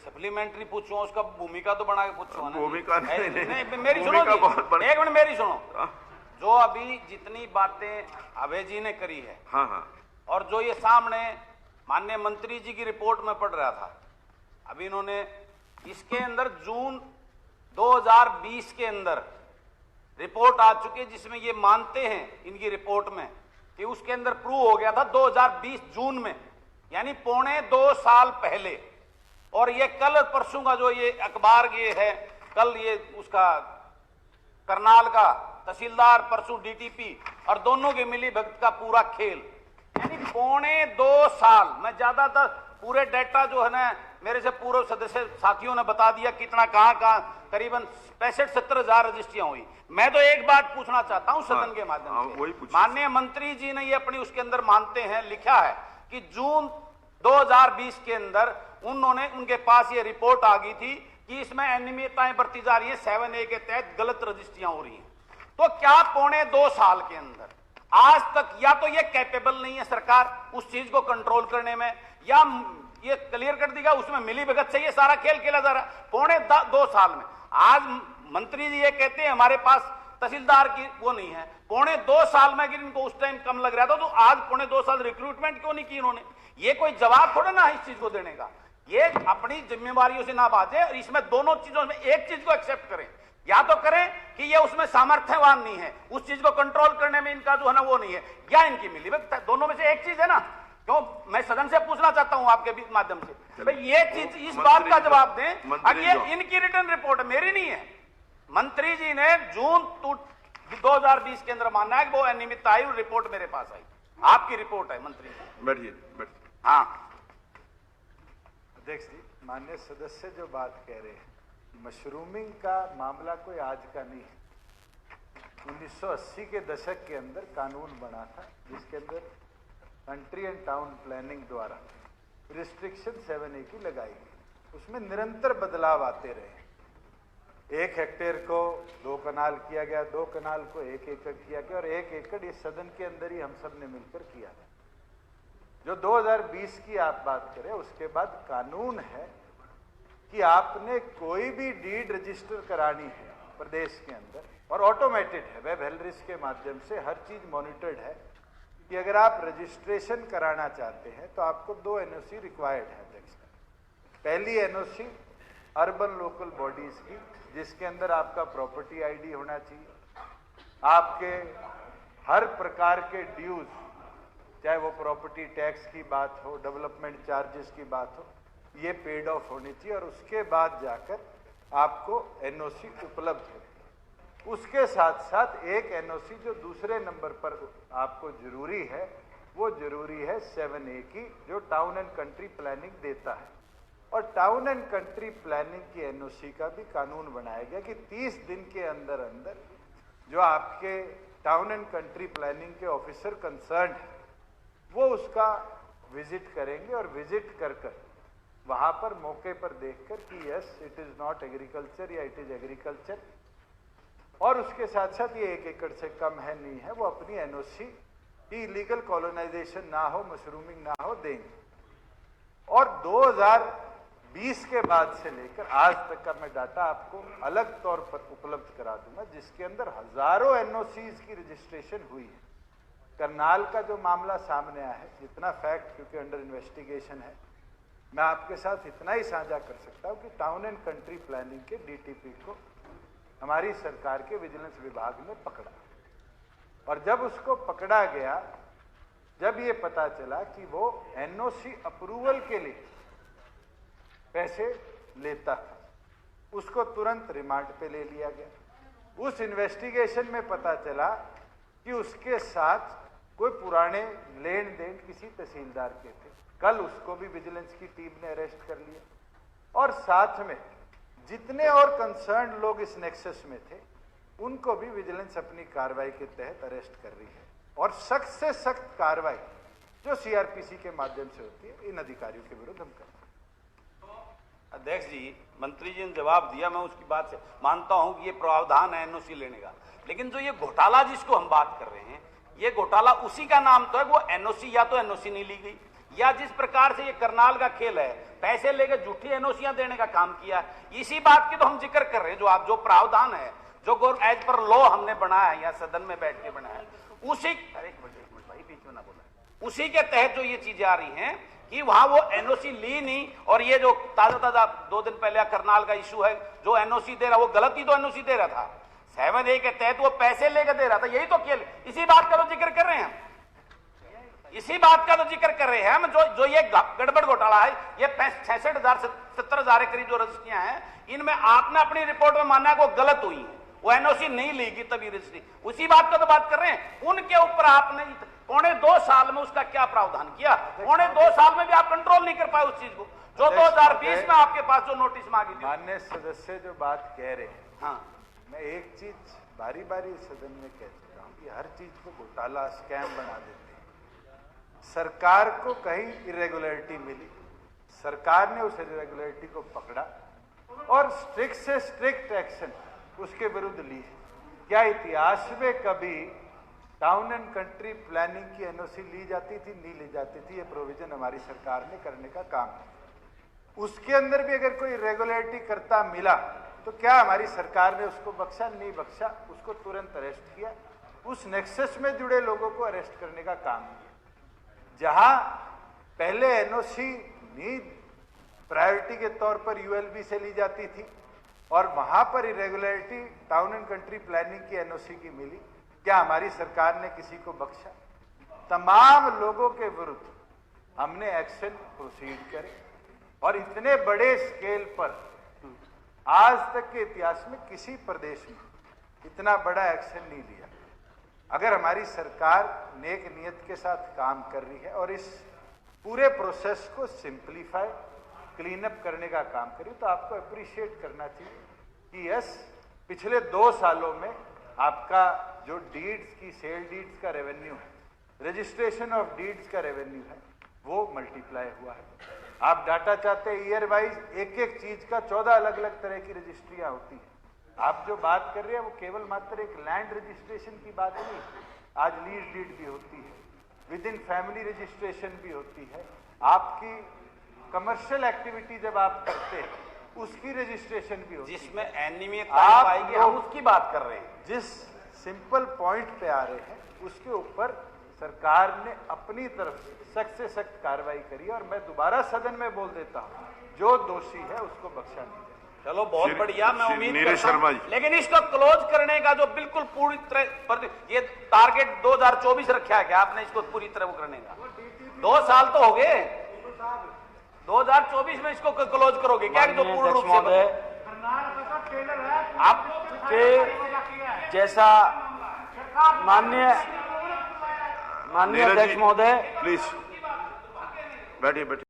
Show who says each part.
Speaker 1: Supplementary पूछूं, उसका भूमिका तो बना के पूछूंगा ना।
Speaker 2: भूमिका नहीं,
Speaker 1: मेरी सुनो जी, एक मिनट मेरी सुनो। जो अभी जितनी बातें अभय जी ने करी है,
Speaker 2: हाँ,
Speaker 1: और जो ये सामने माननीय मंत्री जी की रिपोर्ट में पढ़ रहा था, अभी इन्होंने इसके अंदर जून 2020 के अंदर रिपोर्ट आ चुकी है, जिसमें ये मानते हैं इनकी रिपोर्ट में कि उसके अंदर प्रूव हो गया था 2020 जून में, यानी 2.25 साल पहले। और ये कल परसों का जो ये अखबार ये है, कल ये उसका करनाल का तहसीलदार, परसों डीटीपी, और दोनों के मिली भगत का पूरा खेल, यानी 2.25 साल। मैं ज्यादातर पूरे डेटा जो है ना मेरे से पूर्व सदस्य साथियों ने बता दिया कितना कहां करीबन 65-70 हजार रजिस्ट्रियां हुई। मैं तो एक बात पूछना चाहता हूं सदन के माध्यम से, माननीय मंत्री जी ने ये अपनी उसके अंदर मानते हैं, लिखा है कि जून 2020 के अंदर उन्होंने उनके पास ये रिपोर्ट आ गई थी कि इसमें अनियमितताएं बरती जा रही है, 7A के तहत गलत रजिस्ट्रियां हो रही हैं। तो क्या 2.25 साल के अंदर आज तक या तो ये कैपेबल नहीं है सरकार उस चीज को कंट्रोल करने में, या ये क्लियर कर देगा उसमें मिली भगत से ये सारा खेल खेला जा रहा है 2.25 साल में। आज मंत्री जी ये कहते हैं हमारे पास तहसीलदार की वो नहीं है, 2.25 साल में अगर इनको उस टाइम कम लग रहा था तो आज 2.25 साल रिक्रूटमेंट क्यों नहीं की इन्होंने? ये कोई जवाब थोड़ा ना इस चीज को देने का। ये अपनी जिम्मेवारियों से ना बाजे, और इसमें दोनों चीजों में एक चीज को एक्सेप्ट करें, या तो करें कि ये उसमें सामर्थ्यवान नहीं है, उस चीज को कंट्रोल करने में इनका जो है ना वो नहीं है, या इनकी मिली भगत, दोनों में से एक चीज है ना। क्यों मैं सदन से पूछना चाहता हूं आपके भी माध्यम से, भाई ये चीज इस बात का जवाब दें। अब ये इनकी रिटर्न रिपोर्ट है, मेरी नहीं है। मंत्री जी ने जून 2020 के अंदर मानना है कि वो अनियमितता आई, रिपोर्ट मेरे पास आई, आपकी रिपोर्ट है मंत्री जी।
Speaker 2: बैठिए।
Speaker 1: हाँ
Speaker 3: अध्यक्ष जी, माननीय सदस्य जो बात कह रहे हैं, मशरूमिंग का मामला कोई आज का नहीं है। 1980 के दशक के अंदर कानून बना था जिसके अंदर कंट्री एंड टाउन प्लानिंग द्वारा रिस्ट्रिक्शन 7A की लगाई गई। उसमें निरंतर बदलाव आते रहे। 1 हेक्टेयर को 2 कनाल किया गया, 2 कनाल को 1 एकड़ किया गया, और 1 एकड़ इस सदन के अंदर ही हम सब ने मिलकर किया था। जो 2020 की आप बात करें, उसके बाद कानून है कि आपने कोई भी डीड रजिस्टर करानी है प्रदेश के अंदर, और ऑटोमेटेड है, वेब हेलरिस के माध्यम से हर चीज मॉनिटर्ड है, कि अगर आप रजिस्ट्रेशन कराना चाहते हैं तो आपको 2 NOC रिक्वायर्ड है अध्यक्ष। पहली NOC अर्बन लोकल बॉडीज की, जिसके अंदर आपका प्रॉपर्टी ID होना चाहिए, आपके हर प्रकार के ड्यूज, चाहे वो प्रॉपर्टी टैक्स की बात हो, डेवलपमेंट चार्जेस की बात हो, ये पेड ऑफ होनी चाहिए, और उसके बाद जाकर आपको NOC उपलब्ध है। उसके साथ साथ एक NOC जो दूसरे नंबर पर आपको जरूरी है, वो जरूरी है 7A की, जो टाउन एंड कंट्री प्लानिंग देता है। और टाउन एंड कंट्री प्लानिंग की NOC का भी कानून बनाया गया कि 30 दिन के अंदर अंदर जो आपके टाउन एंड कंट्री प्लानिंग के ऑफिसर कंसर्न है, वो उसका विजिट करेंगे, और विजिट कर वहां पर मौके पर देखकर कि yes it is not agriculture या इट इज एग्रीकल्चर, और उसके साथ साथ ये 1 एकड़ से कम है नहीं है, वो अपनी NOC की इलीगल कॉलोनाइजेशन ना हो, मशरूमिंग ना हो, देंगे। और 2020 के बाद से लेकर आज तक का मैं डाटा आपको अलग तौर पर उपलब्ध करा दूंगा, जिसके अंदर हजारों NOCs की रजिस्ट्रेशन हुई है। करनाल का जो मामला सामने आया है, जितना फैक्ट क्योंकि अंडर इन्वेस्टिगेशन है, मैं आपके साथ इतना ही साझा कर सकता हूं कि टाउन एंड कंट्री प्लानिंग के DTP को हमारी सरकार के विजिलेंस विभाग ने पकड़ा, और जब उसको पकड़ा गया, जब ये पता चला कि वो NOC अप्रूवल के लिए पैसे लेता था, उसको तुरंत रिमांड पे ले लिया गया। उस इन्वेस्टिगेशन में पता चला कि उसके साथ कोई पुराने लेन देन किसी तहसीलदार के थे। कल उसको भी विजिलेंस की टीम ने अरेस्ट कर लिया, और साथ में जितने और कंसर्न लोग इस नेक्सस में थे उनको भी विजिलेंस अपनी कार्रवाई के तहत अरेस्ट कर रही है, और सख्त से सख्त कार्रवाई जो CRPC के माध्यम से होती है इन अधिकारियों के विरुद्ध हम करते हैं।
Speaker 1: अध्यक्ष जी, मंत्री जी ने जवाब दिया, मैं उसकी बात से मानता हूं कि ये प्रावधान है NOC लेने का, लेकिन जो ये घोटाला जिसको हम बात कर रहे हैं, ये घोटाला उसी का नाम तो है, वो NOC या तो NOC नहीं ली गई, या जिस प्रकार से ये करनाल का खेल है, पैसे लेके झूठी एनओसियां देने का काम किया, इसी बात की तो हम जिक्र कर रहे हैं। जो आप जो प्रावधान है, जो एज पर लॉ हमने बनाया है, या सदन में बैठ के बनाया, उसी एक मिनट भाई बीच में ना बोला, उसी के तहत जो ये चीजें आ रही हैं कि वहां वो एनओसी ली नहीं, और ये जो ताजा 2 दिन पहले करनाल का इशू है, जो एनओसी दे रहा वो गलत ही तो एनओसी दे रहा था, 7A के तहत वो पैसे लेकर दे रहा था, यही तो खेल, इसी बात का तो जिक्र कर रहे हैं, इसी बात का तो जिक्र कर रहे हैं हम। जो ये गड़बड़ घोटाला है, ये 66,000 से 70,000 के करीब जो रजिस्ट्रियां हैं, इनमें आपने अपनी रिपोर्ट में माना है वो गलत हुई है, वो एनओसी नहीं लेगी तभी रजिस्ट्री, उसी बात का तो बात कर रहे हैं। उनके ऊपर आपने 1.25 साल में उसका क्या प्रावधान किया? 1.25 साल में भी आप कंट्रोल नहीं कर पाए उस चीज को, जो 2020 में आपके पास जो नोटिस मांगी थी।
Speaker 3: माननीय सदस्य जो बात कह रहे हैं,
Speaker 1: हाँ,
Speaker 3: मैं एक चीज बारी बारी सदन में कह चुका हूं कि हर चीज को घोटाला स्कैम बना देते हैं। सरकार को कहीं इरेगुलरिटी मिली, सरकार ने उस इरेगुलरिटी को पकड़ा और स्ट्रिक्ट से स्ट्रिक्ट एक्शन उसके विरुद्ध ली। क्या इतिहास में कभी टाउन एंड कंट्री प्लानिंग की एनओसी ली जाती थी? नहीं ली जाती थी। ये प्रोविजन हमारी सरकार ने करने का काम है। उसके अंदर भी अगर कोई इरेगुलरिटी करता मिला तो क्या हमारी सरकार ने उसको बख्शा? नहीं बख्शा, उसको तुरंत अरेस्ट किया, उस नेक्सस में जुड़े लोगों को अरेस्ट करने का काम किया। जहां पहले एनओसी नीड प्रायोरिटी के तौर पर यूएलबी से ली जाती थी और वहां पर irregularity town and country planning की एनओसी की मिली, क्या हमारी सरकार ने किसी को बख्शा? तमाम लोगों के विरुद्ध हमने एक्शन प्रोसीड करे और इतने बड़े स्केल पर आज तक के इतिहास में किसी प्रदेश में इतना बड़ा एक्शन नहीं लिया। अगर हमारी सरकार नेक नियत के साथ काम कर रही है और इस पूरे प्रोसेस को सिंप्लीफाई क्लीन अप करने का काम करी, तो आपको अप्रिशिएट करना चाहिए कि यस, पिछले 2 सालों में आपका जो डीड्स की सेल डीड्स का रेवेन्यू है, रजिस्ट्रेशन ऑफ डीड्स का रेवेन्यू है, वो मल्टीप्लाई हुआ है। आप डाटा चाहते हैं ईयर वाइज एक एक चीज का 14 अलग अलग तरह की रजिस्ट्रियां होती हैं। आप जो बात कर रहे हैं वो केवल मात्र एक लैंड रजिस्ट्रेशन की बात नहीं, आज लीज डीड भी होती है, विद इन फैमिली रजिस्ट्रेशन भी होती है, आपकी कमर्शियल एक्टिविटी जब आप करते हैं उसकी रजिस्ट्रेशन भी होती है, जिसमें
Speaker 1: अनियमितता पाएगी, हम उसकी बात कर रहे हैं।
Speaker 3: जिस सिंपल पॉइंट पे आ रहे हैं उसके ऊपर सरकार ने अपनी तरफ से सख्त कार्रवाई करी और मैं दोबारा सदन में बोल देता हूं, जो दोषी है उसको बख्शा नहीं।
Speaker 1: चलो बहुत बढ़िया, मैं उम्मीद करता हूं, लेकिन इसको क्लोज करने का जो बिल्कुल पूरी तरह ये टारगेट 2024 रखा है क्या आपने इसको पूरी तरह वो करने का? 2 साल तो हो गए, 2024 में इसको क्लोज करोगे क्या? जो पूर्ण रूप से
Speaker 2: आपके जैसा माननीय अध्यक्ष महोदय,
Speaker 4: प्लीज बैठिए।